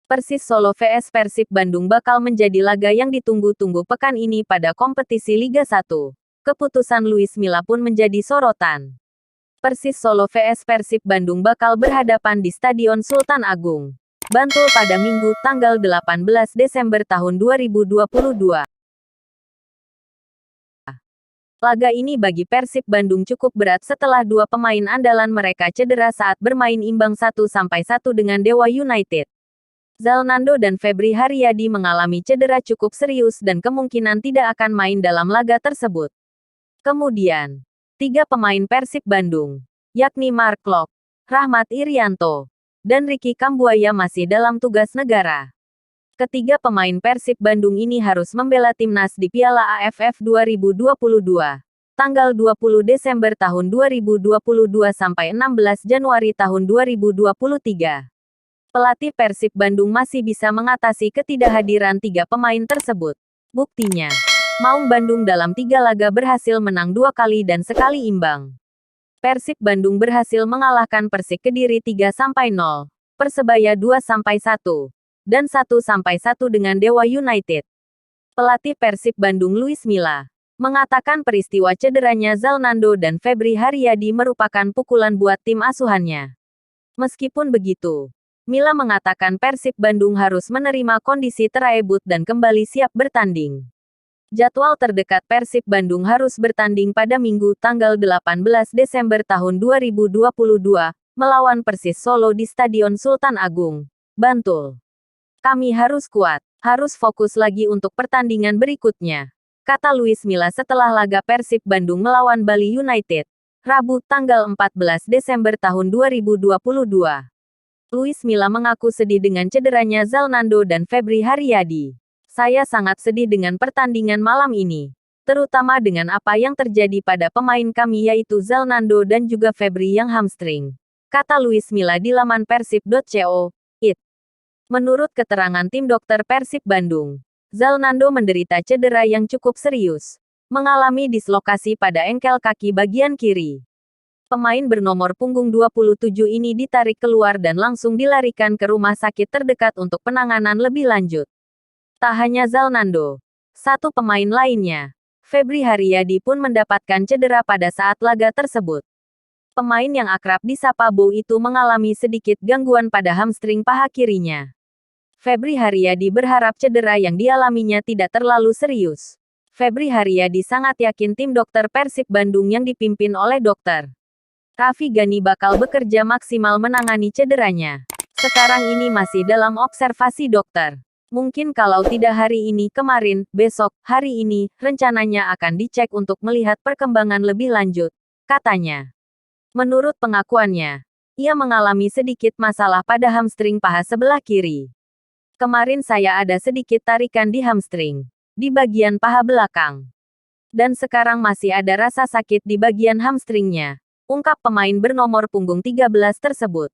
Persis Solo vs Persib Bandung bakal menjadi laga yang ditunggu-tunggu pekan ini pada kompetisi Liga 1. Keputusan Luis Milla pun menjadi sorotan. Persis Solo vs Persib Bandung bakal berhadapan di Stadion Sultan Agung, Bantul pada Minggu, tanggal 18 Desember tahun 2022. Laga ini bagi Persib Bandung cukup berat setelah dua pemain andalan mereka cedera saat bermain imbang 1-1 dengan Dewa United. Zalnando dan Febri Haryadi mengalami cedera cukup serius dan kemungkinan tidak akan main dalam laga tersebut. Kemudian, tiga pemain Persib Bandung, yakni Mark Klok, Rahmat Irianto, dan Ricky Kambuaya masih dalam tugas negara. Ketiga pemain Persib Bandung ini harus membela timnas di Piala AFF 2022, tanggal 20 Desember tahun 2022 sampai 16 Januari tahun 2023. Pelatih Persib Bandung masih bisa mengatasi ketidakhadiran tiga pemain tersebut. Buktinya, Maung Bandung dalam 3 laga berhasil menang 2 kali dan sekali imbang. Persib Bandung berhasil mengalahkan Persik Kediri 3-0, Persebaya 2-1, dan 1-1 dengan Dewa United. Pelatih Persib Bandung Luis Milla mengatakan peristiwa cederanya Zalnando dan Febri Haryadi merupakan pukulan buat tim asuhannya. Meskipun begitu, Milla mengatakan Persib Bandung harus menerima kondisi tersebut dan kembali siap bertanding. Jadwal terdekat Persib Bandung harus bertanding pada Minggu, tanggal 18 Desember tahun 2022, melawan Persis Solo di Stadion Sultan Agung, Bantul. Kami harus kuat, harus fokus lagi untuk pertandingan berikutnya, kata Luis Milla setelah laga Persib Bandung melawan Bali United, Rabu, tanggal 14 Desember tahun 2022. Luis Milla mengaku sedih dengan cederanya Zalnando dan Febri Haryadi. Saya sangat sedih dengan pertandingan malam ini, terutama dengan apa yang terjadi pada pemain kami yaitu Zalnando dan juga Febri yang hamstring, kata Luis Milla di laman persib.co. Menurut keterangan tim dokter Persib Bandung, Zalnando menderita cedera yang cukup serius, mengalami dislokasi pada engkel kaki bagian kiri. Pemain bernomor punggung 27 ini ditarik keluar dan langsung dilarikan ke rumah sakit terdekat untuk penanganan lebih lanjut. Tak hanya Zalnando, satu pemain lainnya, Febri Haryadi pun mendapatkan cedera pada saat laga tersebut. Pemain yang akrab disapa Bow itu mengalami sedikit gangguan pada hamstring paha kirinya. Febri Haryadi berharap cedera yang dialaminya tidak terlalu serius. Febri Haryadi sangat yakin tim dokter Persib Bandung yang dipimpin oleh Dr. Raffi Ghani bakal bekerja maksimal menangani cederanya. Sekarang ini masih dalam observasi dokter. Mungkin kalau tidak hari ini, kemarin, besok, hari ini, rencananya akan dicek untuk melihat perkembangan lebih lanjut, katanya. Menurut pengakuannya, ia mengalami sedikit masalah pada hamstring paha sebelah kiri. Kemarin saya ada sedikit tarikan di hamstring, di bagian paha belakang. Dan sekarang masih ada rasa sakit di bagian hamstringnya, ungkap pemain bernomor punggung 13 tersebut.